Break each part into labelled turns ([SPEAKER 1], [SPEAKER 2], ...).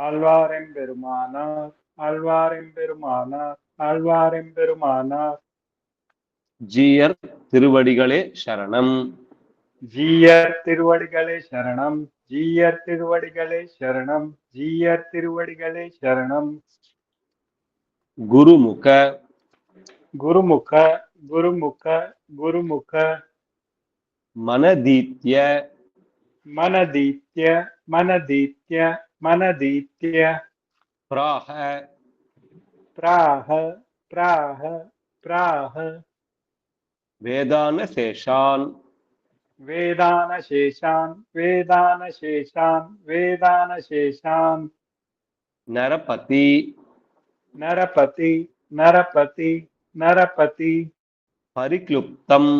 [SPEAKER 1] ஆழ்வாரெம்பெருமானார் ஆழ்வாரெம்பெருமானார் ஆழ்வாரெம்பெருமானார்.
[SPEAKER 2] ஜீயர் திருவடிகளே சரணம்.
[SPEAKER 1] ஜீயர் திருவடிகளே சரணம். ஜீயர் திருவடிகளே சரணம். ஜீயர் திருவடிகளே சரணம்.
[SPEAKER 2] குருமுக
[SPEAKER 1] குருமுக குருமுக குருமுக.
[SPEAKER 2] மனதீத்ய
[SPEAKER 1] மனதீத்ய மனதீத்ய மனதீத்ய.
[SPEAKER 2] பிராஹ
[SPEAKER 1] பிராஹ பிராஹ பிராஹ.
[SPEAKER 2] வேதான சேஷான்
[SPEAKER 1] வேதான சேஷான் வேதான சேஷான் வேதான சேஷான்.
[SPEAKER 2] நரபதி
[SPEAKER 1] நரபதி நரபதி நரபதி.
[SPEAKER 2] பரிக்ளுப்தம்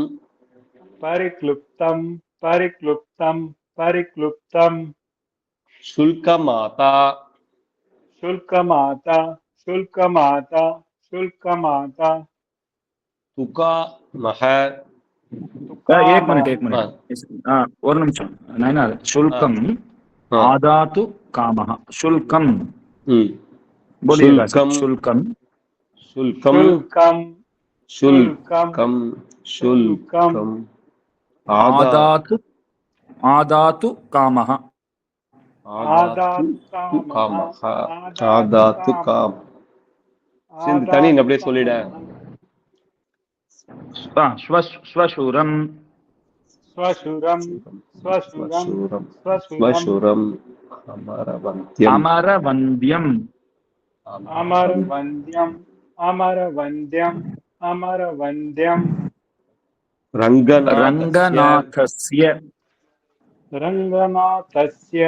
[SPEAKER 1] பரிக்ளுப்தம் பரிக்ளுப்தம் பரிக்ளுப்தம்.
[SPEAKER 2] சுல்கமாதா
[SPEAKER 1] சுல்கமாதா சுல்கமாதா சுல்கமாதா.
[SPEAKER 2] துகாமஹ.
[SPEAKER 3] एक मिनिट ஒரு நிமிஷம் நயனார். शुल्कम आदातु कामः. शुल्कम बोलिएगा. शुल्कम
[SPEAKER 2] शुल्कम
[SPEAKER 1] शुल्कम
[SPEAKER 2] शुल्कम शुल्कम
[SPEAKER 3] आदातु आदातु कामः.
[SPEAKER 2] ஆதாத்து காமஹ. ஆதாத்து காம். சிந்து தனி அப்படியே சொல்லிட.
[SPEAKER 3] ஸ்வசூரம்
[SPEAKER 1] ஸ்வசூரம் ஸ்வசூரம்
[SPEAKER 2] ஸ்வசூரம் அமரவந்தியம்
[SPEAKER 3] அமரவந்தியம்
[SPEAKER 1] அமரவந்தியம் அமரவந்தியம் அமரவந்தியம்.
[SPEAKER 3] ரங்கநாதஸ்ய
[SPEAKER 1] ரங்கநாதஸ்ய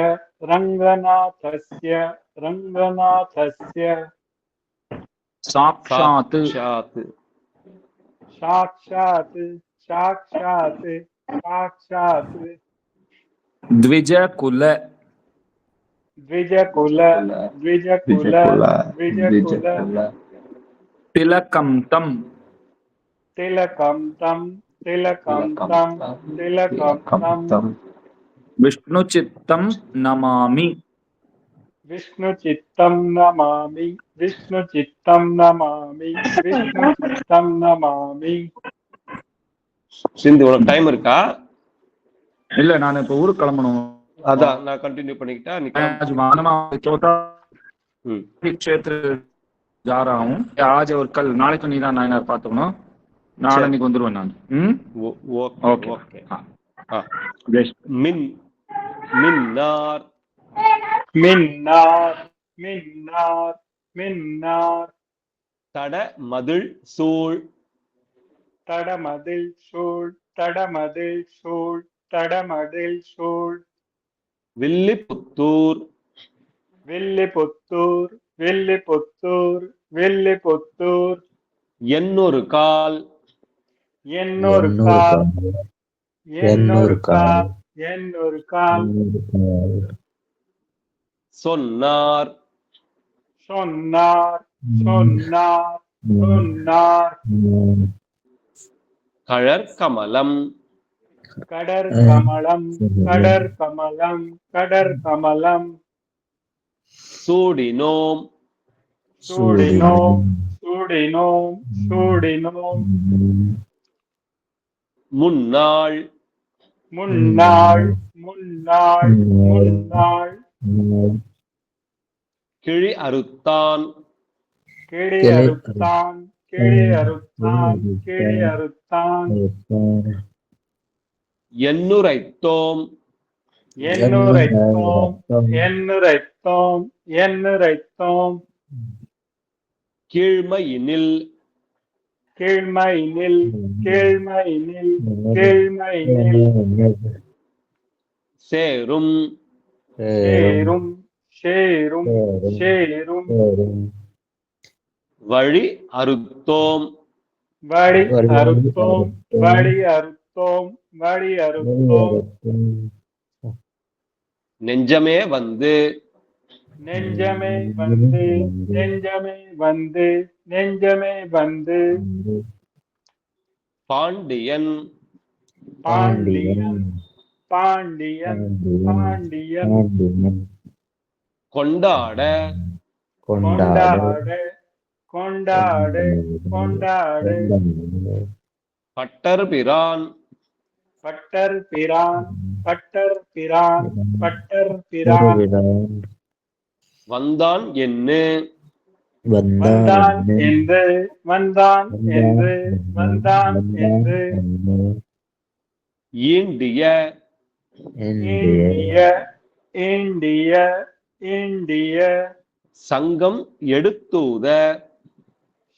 [SPEAKER 1] ரங்கநாதஸ்ய ரங்கநாதஸ்ய.
[SPEAKER 3] சாக்ஷாத்
[SPEAKER 1] சாக்ஷாத் சாக்ஷாத் சாக்ஷாத்.
[SPEAKER 3] த்விஜகுல
[SPEAKER 1] த்விஜகுல த்விஜகுல த்விஜகுல.
[SPEAKER 3] திலகம் தம்
[SPEAKER 1] திலகம் தம் திலகம் தம் திலகம் தம்.
[SPEAKER 3] விஷ்ணு சித்தம் நமாமி
[SPEAKER 1] விஷ்ணு சித்தம் நமாமி விஷ்ணு சித்தம் நமாமி விஷ்ணு சித்தம் நமாமி.
[SPEAKER 2] சிந்து உனக்கு டைம் இருக்கா?
[SPEAKER 3] இல்ல, நான் இப்ப ஊருக்கு கிளம்பணும்.
[SPEAKER 2] அதான் நான் கண்டினியூ பண்ணிக்கிட்டா.
[SPEAKER 3] क्षेत्र जा रहा हूँ आज और कल. நாளைக்கு நீ தான் நாயனார் பாத்துக்கணும். நாளைக்கு வந்துருவேன் நான்.
[SPEAKER 2] Okay okay. மின் மின்னார்
[SPEAKER 1] மின்னார் மின்னார் மின்னார்.
[SPEAKER 2] தட மதில் சூழ்
[SPEAKER 1] தடமதில் சூழ் தடமதில் சூழ் தடமதில் சூழ்.
[SPEAKER 2] வில்லிபுத்தூர்
[SPEAKER 1] வில்லிபுத்தூர் வில்லிபுத்தூர் வில்லிபுத்தூர்.
[SPEAKER 2] எண்ணொரு கால்
[SPEAKER 1] எண்ணொரு கால் எண்ணொரு கால் எண்ணொரு கால்.
[SPEAKER 2] சொன்னார்
[SPEAKER 1] சொன்னார் சொன்னார் சொன்னார்.
[SPEAKER 2] கழற்கமலம்
[SPEAKER 1] கடர் கமலம் கடர் கமலம் கடர் கமலம்.
[SPEAKER 2] சூடினோம்
[SPEAKER 1] சூடினோம் சூடினோம் சூடினோம்.
[SPEAKER 2] முன்னாள்
[SPEAKER 1] முன்னாள் முன்னாள் முன்னாள்.
[SPEAKER 2] கிழி அறுத்தான்
[SPEAKER 1] கிழி அறுத்தான் கிழி அறுத்தான் கிழி அறுத்தான்.
[SPEAKER 2] எண்ணுரைத்தோம்
[SPEAKER 1] எண்ணுரைத்தோம் எண்ணுரைத்தோம் எண்ணுரைத்தோம்.
[SPEAKER 2] கீழ்மையினில்
[SPEAKER 1] கீழ்மையினில் கீழ்மையினில் கீழ்மையினில்.
[SPEAKER 2] சேரும்
[SPEAKER 1] சேரும் சேரும் சேரும்.
[SPEAKER 2] வழி அறுத்தோம்
[SPEAKER 1] வழி அறுத்தோம் வழி அறுத்தோம் வழி அறுத்தோம்.
[SPEAKER 2] நெஞ்சமே வந்து
[SPEAKER 1] நெஞ்சமே வந்து நெஞ்சமே வந்து நெஞ்சமே வந்து.
[SPEAKER 2] பாண்டியன்
[SPEAKER 1] பாண்டியன் பாண்டியன் பாண்டியன்.
[SPEAKER 2] கொண்டாட
[SPEAKER 1] கொண்டாடு கொண்டாடு கொண்டாடு
[SPEAKER 2] பட்டர் பிரான்
[SPEAKER 1] பட்டர் பிரான் பட்டர் பிரான் பட்டர் பிரான்
[SPEAKER 2] வந்தான் என்று
[SPEAKER 1] வந்தான் என்று வந்தான் என்று வந்தான் என்று
[SPEAKER 2] ஈண்டிய
[SPEAKER 1] இந்திய இந்திய இந்திய
[SPEAKER 2] சங்கம் எடுத்தூத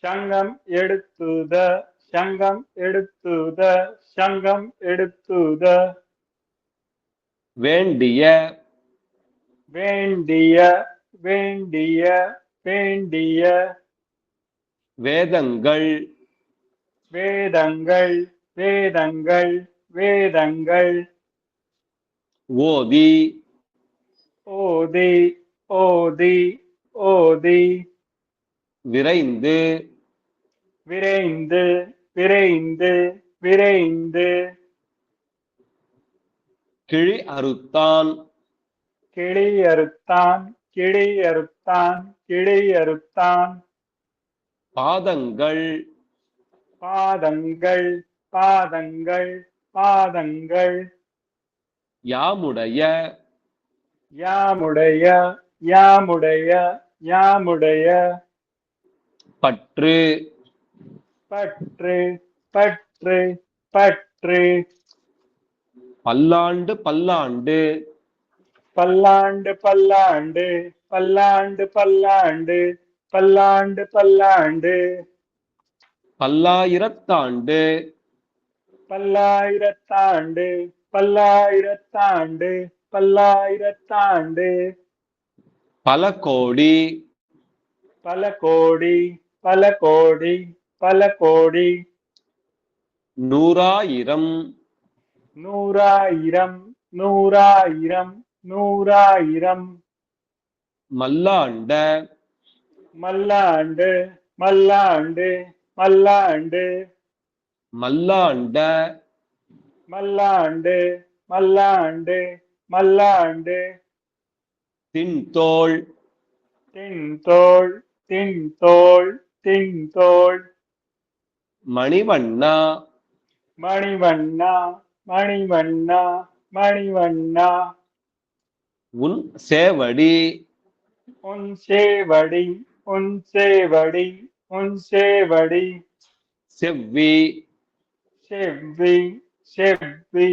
[SPEAKER 1] சங்கம் எடுத்துத சங்கம் எடுத்துத சங்கம் எடுத்துத
[SPEAKER 2] வேண்டிய
[SPEAKER 1] வேண்டிய வேண்டிய வேண்டிய
[SPEAKER 2] வேதங்கள்
[SPEAKER 1] வேதங்கள் வேதங்கள் வேதங்கள்
[SPEAKER 2] ஓதி
[SPEAKER 1] ஓதி ஓதி ஓதி
[SPEAKER 2] விரைந்து
[SPEAKER 1] விரைந்து விரைந்து விரைந்து
[SPEAKER 2] கிழி அறுத்தான்
[SPEAKER 1] கிளி அறுத்தான் கிளி அறுத்தான் கிளி அறுத்தான்
[SPEAKER 2] பாதங்கள்
[SPEAKER 1] பாதங்கள் பாதங்கள் பாதங்கள்
[SPEAKER 2] யாமுடைய
[SPEAKER 1] யாமுடைய யாமுடைய யாமுடைய
[SPEAKER 2] பற்று
[SPEAKER 1] பற்று பற்று பற்று
[SPEAKER 2] பல்லாண்டு பல்லாண்டு
[SPEAKER 1] பல்லாண்டு பல்லாண்டு பல்லாண்டு பல்லாண்டு பல்லாண்டு பல்லாண்டு
[SPEAKER 2] பல்லாயிரத்தாண்டு
[SPEAKER 1] பல்லாயிரத்தாண்டு பல்லாயிரத்தாண்டு பல்லாயிரத்தாண்டு
[SPEAKER 2] பல கோடி
[SPEAKER 1] பல கோடி பல கோடி பல கோடி
[SPEAKER 2] நூறாயிரம்
[SPEAKER 1] நூறாயிரம் நூறாயிரம் நூறாயிரம்
[SPEAKER 2] மல்லாண்ட
[SPEAKER 1] மல்லாண்டு மல்லாண்டு மல்லாண்டு
[SPEAKER 2] மல்லாண்ட
[SPEAKER 1] மல்லாண்டு மல்லாண்டு மல்லாண்டு
[SPEAKER 2] தின்தோள்
[SPEAKER 1] தின்தோள் தின்தோள் தின்தோள்
[SPEAKER 2] மணிவண்ணா
[SPEAKER 1] மணிவண்ணா மணிவண்ணா மணிவண்ணா
[SPEAKER 2] உன் சேவடி
[SPEAKER 1] உன் சேவடி உன் சேவடி உன் சேவடி
[SPEAKER 2] செவ்வி
[SPEAKER 1] செவ்வி செவ்வி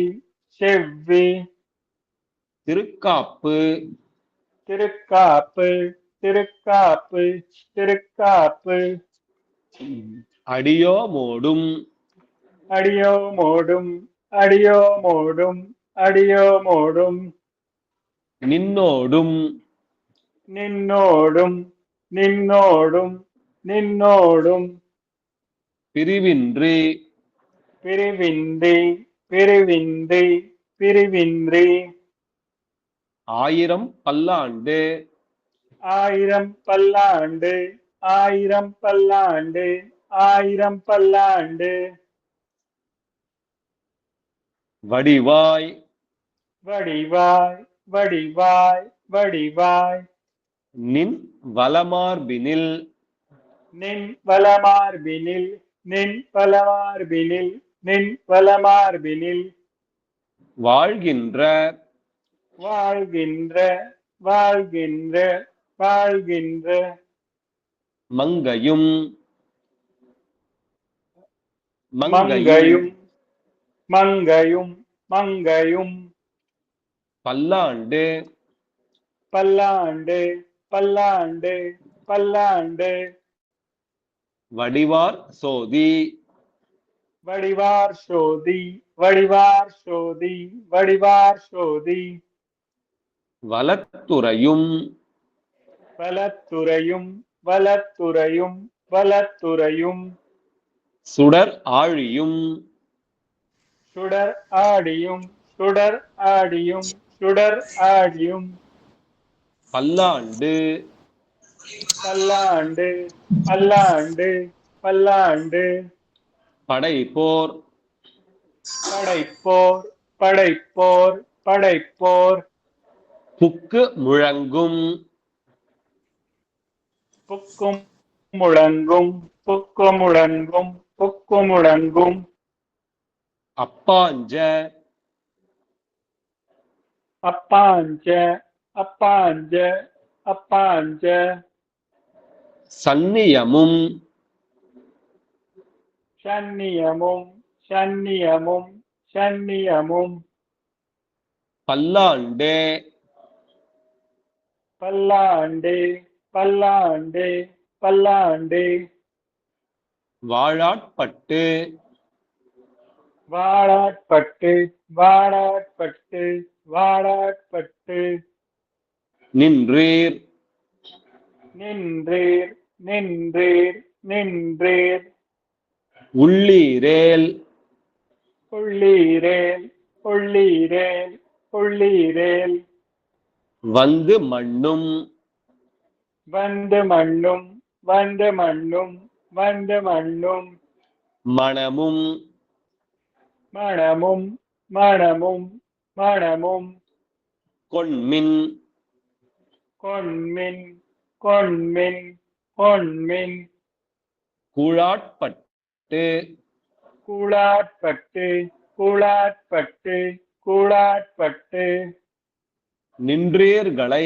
[SPEAKER 1] செவ்வி
[SPEAKER 2] திருக்காப்பு
[SPEAKER 1] திருக்காப்பு திருக்காப்பு திருக்காப்பு
[SPEAKER 2] அடியோ மோடும்
[SPEAKER 1] அடியோ மோடும் அடியோ மோடும் அடியோ மோடும்
[SPEAKER 2] நின்னோடும்
[SPEAKER 1] நின்னோடும் நின்னோடும் நின்னோடும்
[SPEAKER 2] பிரிவின்றி
[SPEAKER 1] பிரிவின்றி பிரிவின்றி பிரிவின்றி
[SPEAKER 2] ஆயிரம் பல்லாண்டு
[SPEAKER 1] ஆயிரம் பல்லாண்டு ஆயிரம் பல்லாண்டு ஆயிரம் பல்லாண்டு
[SPEAKER 2] வடிவாய்
[SPEAKER 1] வடிவாய் வடிவாய் வடிவாய்
[SPEAKER 2] நின் வலமார்பினில்
[SPEAKER 1] நின் வலமார்பினில் நின் வலமார்பினில் நின் வலமார்பினில்
[SPEAKER 2] வாழ்கின்ற
[SPEAKER 1] வாழ்கின்ற வாழ்கின்ற வாழ்கின்ற
[SPEAKER 2] மங்கையும்
[SPEAKER 1] மங்கையும் மங்கையும் மங்கையும்
[SPEAKER 2] பல்லாண்டு
[SPEAKER 1] பல்லாண்டு பல்லாண்டு பல்லாண்டு
[SPEAKER 2] வடிவார் சோதி
[SPEAKER 1] வடிவார் சோதி வடிவார் சோதி வடிவார் சோதி
[SPEAKER 2] வலத்துறையும்
[SPEAKER 1] வலத்துறையும் வலத்துறையும் வலத்துறையும்
[SPEAKER 2] சுடர் ஆழியும்
[SPEAKER 1] சுடர் ஆடியும் சுடர் ஆடியும் சுடர் ஆடியும்
[SPEAKER 2] பல்லாண்டு
[SPEAKER 1] பல்லாண்டு பல்லாண்டு பல்லாண்டு
[SPEAKER 2] படைப்போர்
[SPEAKER 1] படைப்போர் படைப்போர் படைப்போர்
[SPEAKER 2] புக்கு முழங்கும்
[SPEAKER 1] புக்கும் முழங்கும் புக்குமுழங்கும் புக்குமுழங்கும்
[SPEAKER 2] அப்பாஞ்ச
[SPEAKER 1] அப்பாஞ்ச அப்பாஞ்ச அப்பாஞ்ச
[SPEAKER 2] சந்நியமும்
[SPEAKER 1] சந்நியமும் சந்நியமும் சந்நியமும்
[SPEAKER 2] பல்லாண்டு
[SPEAKER 1] பல்லாண்டு பல்லாண்டு பல்லாண்டு
[SPEAKER 2] வாழாட்பட்டு
[SPEAKER 1] வாழாட்பட்டு வாழாட்பட்டு வாழாட்பட்டு
[SPEAKER 2] நின்றீர்
[SPEAKER 1] நின்றீர் நின்றீர் நின்றீர்
[SPEAKER 2] உள்ளீரேல்
[SPEAKER 1] உள்ளீரேல் உள்ளீரேல் உள்ளீரேல்
[SPEAKER 2] வந்து மண்ணும்
[SPEAKER 1] வந்து மண்ணும் வந்து மண்ணும் வந்து மண்ணும்
[SPEAKER 2] மணமும்
[SPEAKER 1] மணமும் மணமும் மணமும்
[SPEAKER 2] கொண்மின்
[SPEAKER 1] கொண்மின் கொண்மின் கொண்மின்
[SPEAKER 2] கூழாட்பட்டு
[SPEAKER 1] கூழாட்பட்டு கூழாட்பட்டு கூழாட்பட்டு
[SPEAKER 2] நின்றீர்களை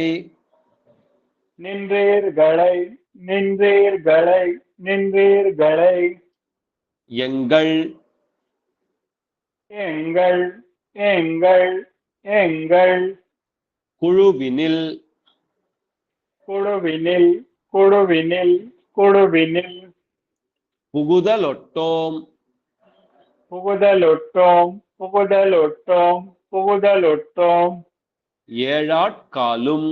[SPEAKER 1] நின்றீர்களை நின்றீர்களை நின்றீர்களை
[SPEAKER 2] எங்கள்
[SPEAKER 1] எங்கள் எங்கள் எங்கள்
[SPEAKER 2] குழுவினில்
[SPEAKER 1] குழுவினில் குழுவினில் குழுவினில்
[SPEAKER 2] புகுதலொட்டோம்
[SPEAKER 1] புகுதலொட்டோம் புகுதலொட்டோம் புகுதலொட்டோம்
[SPEAKER 2] ஏழாட்காலும்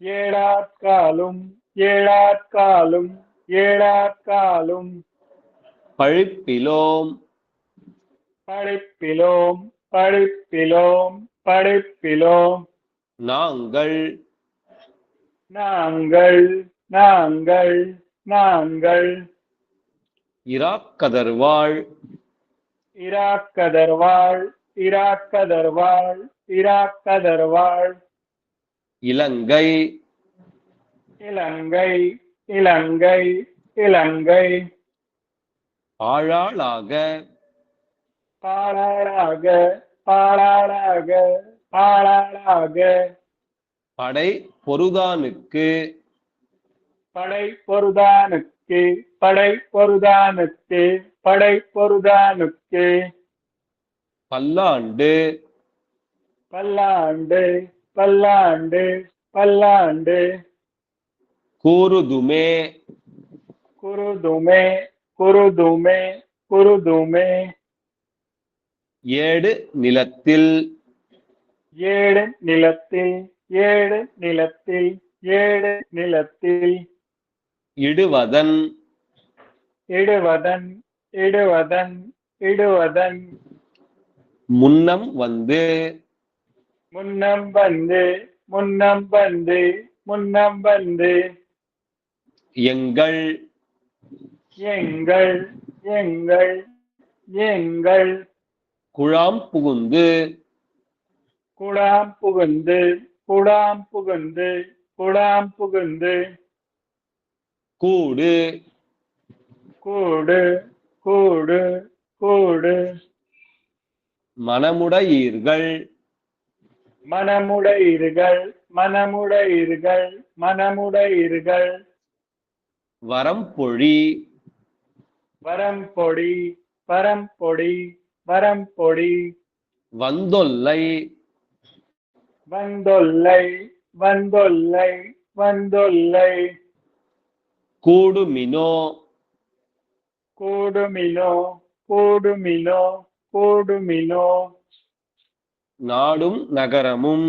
[SPEAKER 1] ஏழாட்காலும் ஏழாட்காலும் ஏழாட்காலும்
[SPEAKER 2] பழிப்பிலோம்
[SPEAKER 1] படிப்பிலோம் படிப்பிலோம் படிப்பிலோம்
[SPEAKER 2] நாங்கள்
[SPEAKER 1] நாங்கள் நாங்கள் நாங்கள்
[SPEAKER 2] இராக்கதர்வாள்
[SPEAKER 1] இராக்கதர்வாள் இராக்கதர்வாள் இராக்கதர்வாள்
[SPEAKER 2] இலங்கை
[SPEAKER 1] இலங்கை இலங்கை இலங்கை
[SPEAKER 2] ஆழாளாக
[SPEAKER 1] பாலாளாக பாலாளாக பாலாளாக
[SPEAKER 2] படை பொருதானுக்கு
[SPEAKER 1] படை பொருதானுக்கு படை பொருதானுக்கு படை பொருதானுக்கு
[SPEAKER 2] பல்லாண்டு
[SPEAKER 1] பல்லாண்டு பல்லாண்டு பல்லாண்டு
[SPEAKER 2] கூறுதுமே
[SPEAKER 1] குருதுமே குருதுமே குருதுமே
[SPEAKER 2] ஏடு நிலத்தில்
[SPEAKER 1] ஏடு நிலத்தில் ஏடு நிலத்தில் ஏடு நிலத்தில்
[SPEAKER 2] இடுவதன்
[SPEAKER 1] இடுவதன் இடுவதன் இடுவதன்
[SPEAKER 2] முன்னம் வந்து
[SPEAKER 1] முன்னம் வந்து முன்னம் வந்து முன்னம் வந்து
[SPEAKER 2] எங்கள்
[SPEAKER 1] எங்கள் எங்கள் எங்கள்
[SPEAKER 2] குழாம் புகுந்து
[SPEAKER 1] குடாம் புகுந்து குடாம் புகுந்து குடாம் புகுந்து
[SPEAKER 2] கூடு
[SPEAKER 1] கூடு கூடு கூடு
[SPEAKER 2] மனமுடையீர்கள்
[SPEAKER 1] மனமுடையீர்கள் மனமுடையீர்கள் மனமுடையீர்கள்
[SPEAKER 2] வரம்பொழி
[SPEAKER 1] வரம்பொடி வரம்பொடி வரம்பொடி
[SPEAKER 2] வந்தொல்லை
[SPEAKER 1] வந்தொல்லை வந்தொல்லை வந்தொல்லை
[SPEAKER 2] கூடுமினோ
[SPEAKER 1] கூடுமினோ கூடுமினோ கூடுமினோ
[SPEAKER 2] நாடும் நகரமும்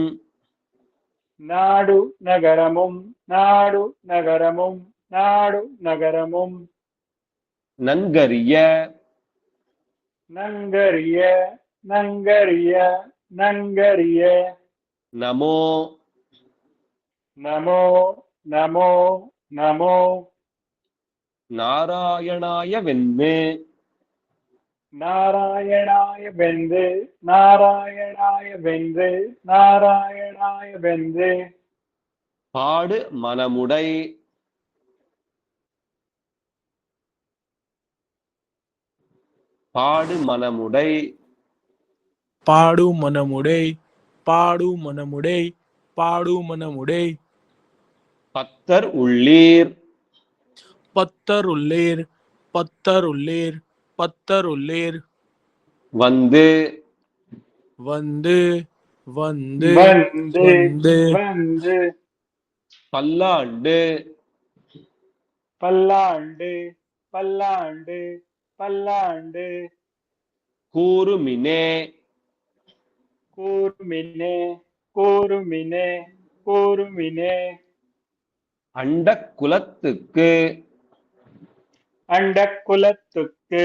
[SPEAKER 1] நாடு நகரமும் நாடு நகரமும் நாடு நகரமும்
[SPEAKER 2] நன்கரிய
[SPEAKER 1] நன்கரிய நன்கரிய நன்கரிய
[SPEAKER 2] நமோ
[SPEAKER 1] நமோ நமோ நமோ
[SPEAKER 2] நாராயணாய வென்னு
[SPEAKER 1] நாராயணாய வென்று நாராயணாய வென்று நாராயணாய வென்று
[SPEAKER 2] பாடு மனமுடை பாடு மனமுடை
[SPEAKER 4] பாடு மனமுடை பாடு மனமுடை பாடு மனமுடை
[SPEAKER 2] பத்தர் உள்ளீர்
[SPEAKER 4] பத்தர் உள்ளேர் பத்தர் உள்ளேர் பத்தர் உள்ளேர்
[SPEAKER 2] வந்து
[SPEAKER 4] வந்து வந்து
[SPEAKER 1] வந்து
[SPEAKER 4] வந்து
[SPEAKER 1] வந்து
[SPEAKER 2] பல்லாண்டு
[SPEAKER 1] பல்லாண்டு பல்லாண்டு பல்லாண்டு
[SPEAKER 2] கூறுமினே
[SPEAKER 1] கூர்மினே கூர்மினே கூர்மினே
[SPEAKER 2] அண்டக் குலத்துக்கு
[SPEAKER 1] அண்டக்குலத்துக்கு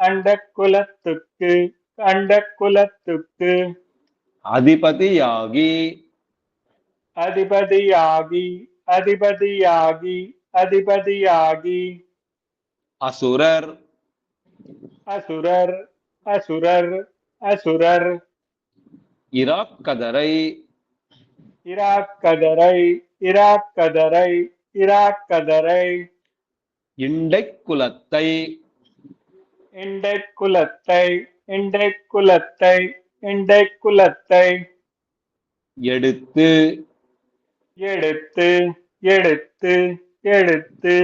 [SPEAKER 1] அண்டக்குலத்துக்கு அண்டக்குலத்துக்கு
[SPEAKER 2] அதிபதியாகி
[SPEAKER 1] அதிபதியாகி அதிபதியாகி அதிபதியாகி
[SPEAKER 2] அசுரர்
[SPEAKER 1] அசுரர் அசுரர் அசுரர்
[SPEAKER 2] இராக்கதரை
[SPEAKER 1] இராக்கதரை இராக்கதரை இராக்கதரை
[SPEAKER 2] இண்டைக் குலத்தை
[SPEAKER 1] இண்டைக்குலத்தை இண்டைக்குலத்தை இண்டைக்குலத்தை
[SPEAKER 2] எடுத்து
[SPEAKER 1] எடுத்து எடுத்து எடுத்து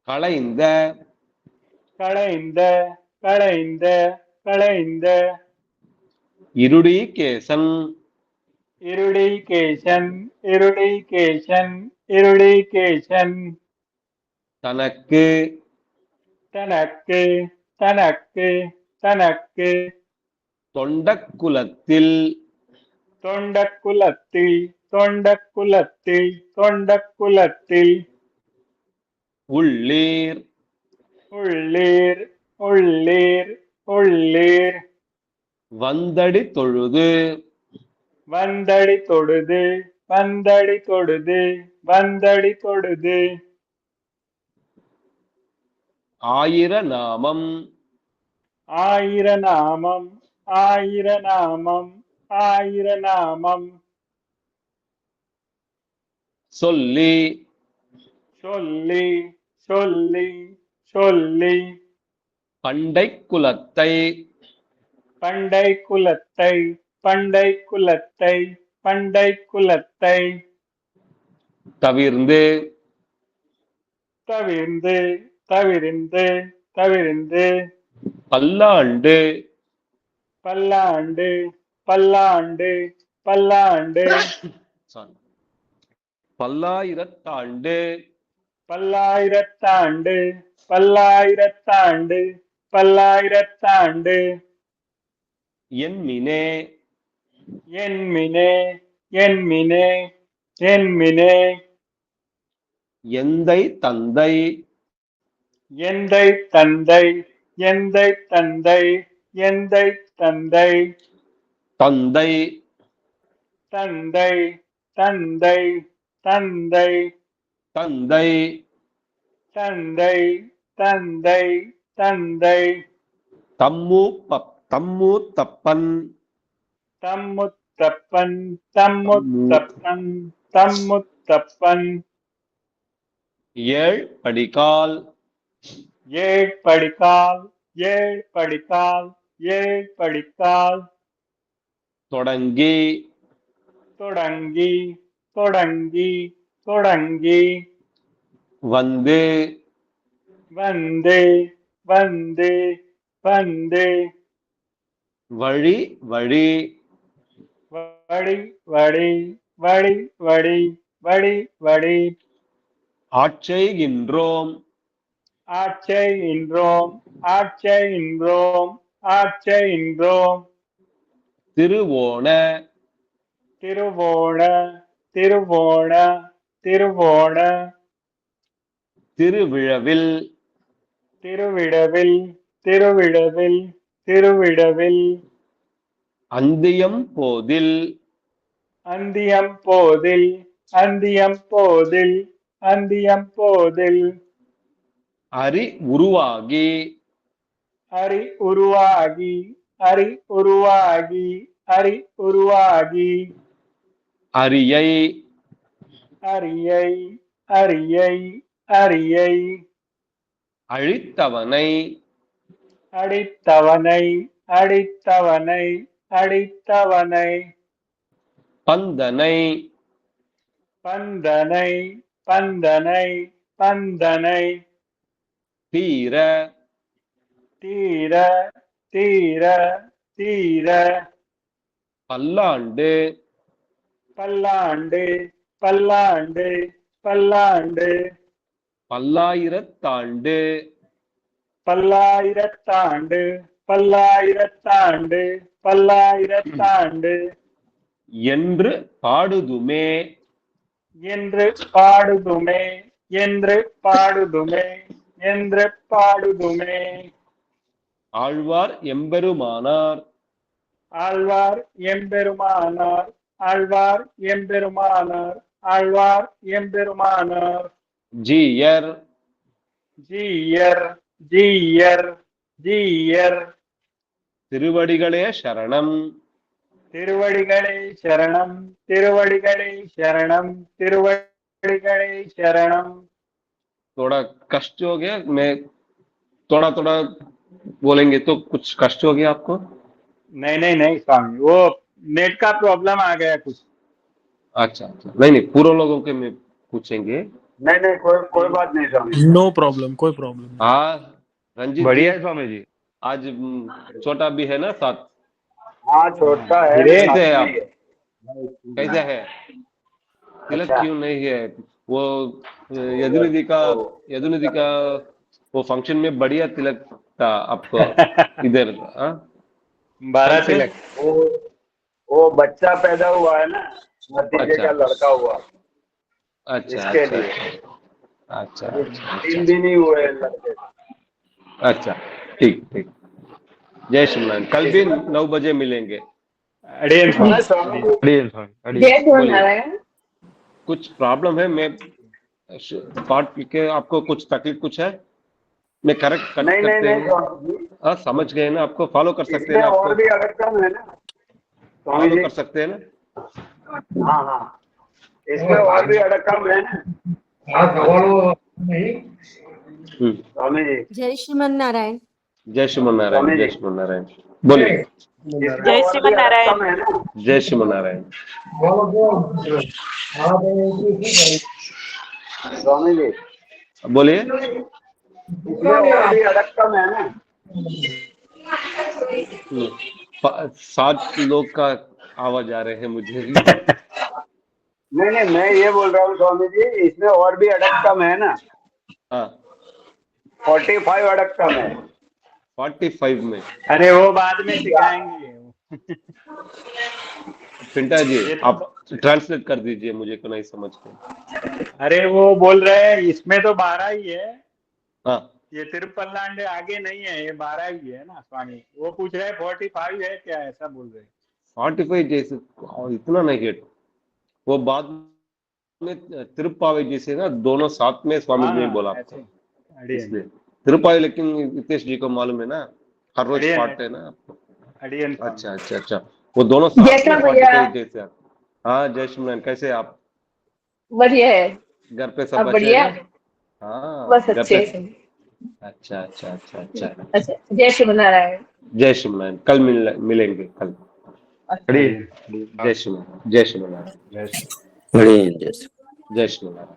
[SPEAKER 2] களைந்த
[SPEAKER 1] களைந்த களைந்த களைந்த
[SPEAKER 2] இருடீகேசன்
[SPEAKER 1] இருடீகேசன் இருடீகேசன் இருடீகேசன்
[SPEAKER 2] தனக்கு
[SPEAKER 1] தனக்கு தனக்கு தனக்கு
[SPEAKER 2] தொண்டக் குலத்தில்
[SPEAKER 1] தொண்டக்குலத்தில் தொண்டக்குலத்தில் தொண்டக்குலத்தில்
[SPEAKER 2] உள்ளீர்
[SPEAKER 1] உள்ளீர் உள்ளீர் உள்ளீர்
[SPEAKER 2] வந்தடி தொழுது
[SPEAKER 1] வந்தடி தொடுது வந்தடி தொடுது வந்தடி தொடுது
[SPEAKER 2] ஆயிர நாமம்
[SPEAKER 1] ஆயிரநாமம் ஆயிரநாமம் ஆயிரநாமம்
[SPEAKER 2] சொல்லி
[SPEAKER 1] சொல்லி சொல்லி சொல்லி
[SPEAKER 2] பண்டைக் குலத்தை
[SPEAKER 1] பண்டை குலத்தை பண்டை குலத்தை பண்டை குலத்தை
[SPEAKER 2] தவிர்ந்து
[SPEAKER 1] தவிர்ந்து தவிர்ந்து தவிர்ந்து
[SPEAKER 2] பல்லாண்டு
[SPEAKER 1] பல்லாண்டு பல்லாண்டு பல்லாண்டு
[SPEAKER 2] sorry, பல்லாயிரத்தாண்டு
[SPEAKER 1] பல்லாயிரத்தாண்டு பல்லாயிரத்தாண்டு பல்லாயிரத்தாண்டு
[SPEAKER 2] என்மினே
[SPEAKER 1] என்மினே என்மினே என்மினே
[SPEAKER 2] எந்தை தந்தை
[SPEAKER 1] எந்தை தந்தை எந்தை தந்தை எந்தை தந்தை
[SPEAKER 2] தந்தை
[SPEAKER 1] தந்தை தந்தை தந்தை
[SPEAKER 2] தந்தை
[SPEAKER 1] தந்தை தந்தை தந்தை
[SPEAKER 2] தம்மு தப்பன்
[SPEAKER 1] தம்முத்தப்பன் தம்முத்தப்பன் தம்முத்தப்பன்
[SPEAKER 2] ஏழ் படிகால்
[SPEAKER 1] ஏழ் படிக்கால் ஏழ் படிக்கால் ஏழ் படிக்கால்
[SPEAKER 2] தொடங்கி
[SPEAKER 1] தொடங்கி தொடங்கி தொடங்கி
[SPEAKER 2] வந்து
[SPEAKER 1] வந்து வந்து வந்து
[SPEAKER 2] வழி வழி
[SPEAKER 1] வழி வழி வழி வழி வழி வழி
[SPEAKER 2] ஆட்செய்கின்றோம்
[SPEAKER 1] ஆட்செய்கின்றோம் ஆட்செய்கின்றோம் ஆட்செய்கின்றோம்
[SPEAKER 2] திருவோண
[SPEAKER 1] திருவோண திருவோண திருவோண
[SPEAKER 2] திருவிழவில்
[SPEAKER 1] திருவிடவில் திருவிடவில் திருவிடவில்
[SPEAKER 2] அந்தியம் போதில்
[SPEAKER 1] அந்தியம் போதில் அந்தியம் போதில் அந்தியம் போதில்
[SPEAKER 2] அரி உருவாகி
[SPEAKER 1] அரி உருவாகி அரி உருவாகி அரி உருவாகி
[SPEAKER 2] அரியை
[SPEAKER 1] அரியை அரியை அரியை
[SPEAKER 2] அழித்தவனை
[SPEAKER 1] அடித்தவனை அடித்தவனை அடித்தவனை
[SPEAKER 2] பந்தனை
[SPEAKER 1] பந்தனை பந்தனை பந்தனை
[SPEAKER 2] தீர
[SPEAKER 1] தீர தீர தீர
[SPEAKER 2] பல்லாண்டு
[SPEAKER 1] பல்லாண்டு பல்லாண்டு பல்லாண்டு
[SPEAKER 2] பல்லாயிரத்தாண்டு
[SPEAKER 1] பல்லாயிரத்தாண்டு பல்லாயிரத்தாண்டு பல்லாயிரத்தாண்டு
[SPEAKER 2] என்று பாடுதுமே
[SPEAKER 1] என்று பாடுதுமே என்று பாடுதுமே என்று பாடுதுமே
[SPEAKER 2] ஆழ்வார் எம்பெருமானார்
[SPEAKER 1] ஆழ்வார் எம்பெருமானார் ஆழ்வார் எம்பெருமானார் ஆழ்வார் எம்பெருமானார்
[SPEAKER 2] ஜீயர்
[SPEAKER 1] ஜீயர் ஜீயர் ஜீயர்
[SPEAKER 2] திருவடிகளே சரணம்
[SPEAKER 1] திருவடிகளே சரணம் திருவடிகளே சரணம் திருவடிகளே சரணம்
[SPEAKER 2] थोड़ा कष्ट हो गया मैं थोड़ा थोड़ा बोलेंगे तो कुछ कष्ट हो गया आपको
[SPEAKER 1] नहीं नहीं नहीं स्वामी वो नेट का प्रॉब्लम आ गया कुछ
[SPEAKER 2] अच्छा अच्छा नहीं नहीं पूर्व लोगों के में पूछेंगे
[SPEAKER 1] नहीं नहीं कोई बात नहीं स्वामी
[SPEAKER 4] नो प्रॉब्लम, कोई प्रॉब्लम नहीं।
[SPEAKER 2] हाँ रंजीत
[SPEAKER 5] बढ़िया है स्वामी जी।
[SPEAKER 2] आज छोटा भी है ना साथ
[SPEAKER 1] हाँ छोटा है
[SPEAKER 2] कैसे है आप कैसे है तिलक क्यों नहीं है वो यदुनिधि का वो फंक्शन में बढ़िया तिलक था आपको इधर हाँ
[SPEAKER 1] 12 तिलक वो बच्चा पैदा हुआ है ना भतीजे
[SPEAKER 2] अच्छा।
[SPEAKER 1] का लड़का हुआ
[SPEAKER 2] अच्छा
[SPEAKER 1] इसके
[SPEAKER 2] अच्छा
[SPEAKER 1] लिए।
[SPEAKER 2] अच्छा
[SPEAKER 1] 3 दिन ही हुए लड़के
[SPEAKER 2] अच्छा ठीक ठीक जय श्रीमान कल भी 9 बजे मिलेंगे
[SPEAKER 1] अड़ियन स्वामी
[SPEAKER 5] अड़ियल स्वामी अड़ियल।
[SPEAKER 2] बोलिए। कुछ प्रॉब्लम है मैं पाठ के आपको कुछ तकलीफ कुछ है मैं करेक्ट कर
[SPEAKER 1] नहीं नहीं
[SPEAKER 2] सकते
[SPEAKER 1] नहीं
[SPEAKER 2] हैं
[SPEAKER 1] स्वामी जी
[SPEAKER 2] हाँ समझ गए ना आपको फॉलो कर सकते हैं
[SPEAKER 1] इसमें
[SPEAKER 2] ना
[SPEAKER 1] और भी
[SPEAKER 2] आपको
[SPEAKER 1] अड़कम है ना स्वामी
[SPEAKER 2] फॉलो
[SPEAKER 1] जी
[SPEAKER 2] कर सकते हैं ना
[SPEAKER 1] हाँ हाँ इसमें और भी अड़कम है ना स्वामी जी
[SPEAKER 6] जय श्रीमन नारायण।
[SPEAKER 2] जय श्रीमन नारायण
[SPEAKER 1] स्वामी जी।
[SPEAKER 2] जय श्रीमन नारायण बोलिए
[SPEAKER 1] जय श्रीमन नारायण
[SPEAKER 2] जय श्रीमन नारायण
[SPEAKER 1] स्वामी जी
[SPEAKER 2] बोलिए
[SPEAKER 1] इसमें और भी अड़कम है ना
[SPEAKER 2] 7 लोग का आवाज आ रहे हैं मुझे
[SPEAKER 1] नहीं नहीं मैं ये बोल रहा हूँ स्वामी जी इसमें और भी अड़कम है ना
[SPEAKER 2] हाँ
[SPEAKER 1] 45 अड़कम है
[SPEAKER 2] 45 में
[SPEAKER 1] अरे वो बाद में सिखाएंगे
[SPEAKER 2] पिंटा जी आप ट्रांसलेट कर दीजिए मुझे को नहीं समझ में
[SPEAKER 1] अरे वो बोल रहे हैं इसमें तो 12 ही है
[SPEAKER 2] हाँ
[SPEAKER 1] ये तिरुपल्लांडे आगे नहीं है ये 12 ही है ना स्वामी वो पूछ रहे हैं 45 है क्या ऐसा बोल रहे हैं
[SPEAKER 2] 45 जैसे इतना नहीं है वो बाद में तिरुप्पावे जैसे ना दोनों साथ में स्वामी जी ने बोला आपको इसलिए तिरुप्पावे लेकिन हितेश जी को मालूम है ना हर रोज
[SPEAKER 1] अड़ियन
[SPEAKER 2] पाठ है ना आपको
[SPEAKER 1] अड़ियन
[SPEAKER 2] अच्छा अच्छा अच्छा वो दोनों साथ में 45 जैसे हाँ जय श्रीमान कैसे आप
[SPEAKER 6] बढ़िया है।
[SPEAKER 2] घर पे सब
[SPEAKER 6] अब
[SPEAKER 2] अच्छे
[SPEAKER 6] बढ़िया
[SPEAKER 2] हैं हाँ
[SPEAKER 6] बस
[SPEAKER 2] घर
[SPEAKER 6] अच्छे
[SPEAKER 2] पे
[SPEAKER 6] से।
[SPEAKER 2] अच्छा अच्छा अच्छा अच्छा
[SPEAKER 6] अच्छा जय श्रीमन नारायण।
[SPEAKER 2] जय श्रीमान कल मिलेंगे कल
[SPEAKER 5] अड़ियल।
[SPEAKER 2] जय श्रीमान जय श्रीमान
[SPEAKER 5] अड़ियल।
[SPEAKER 2] जय श्रीमान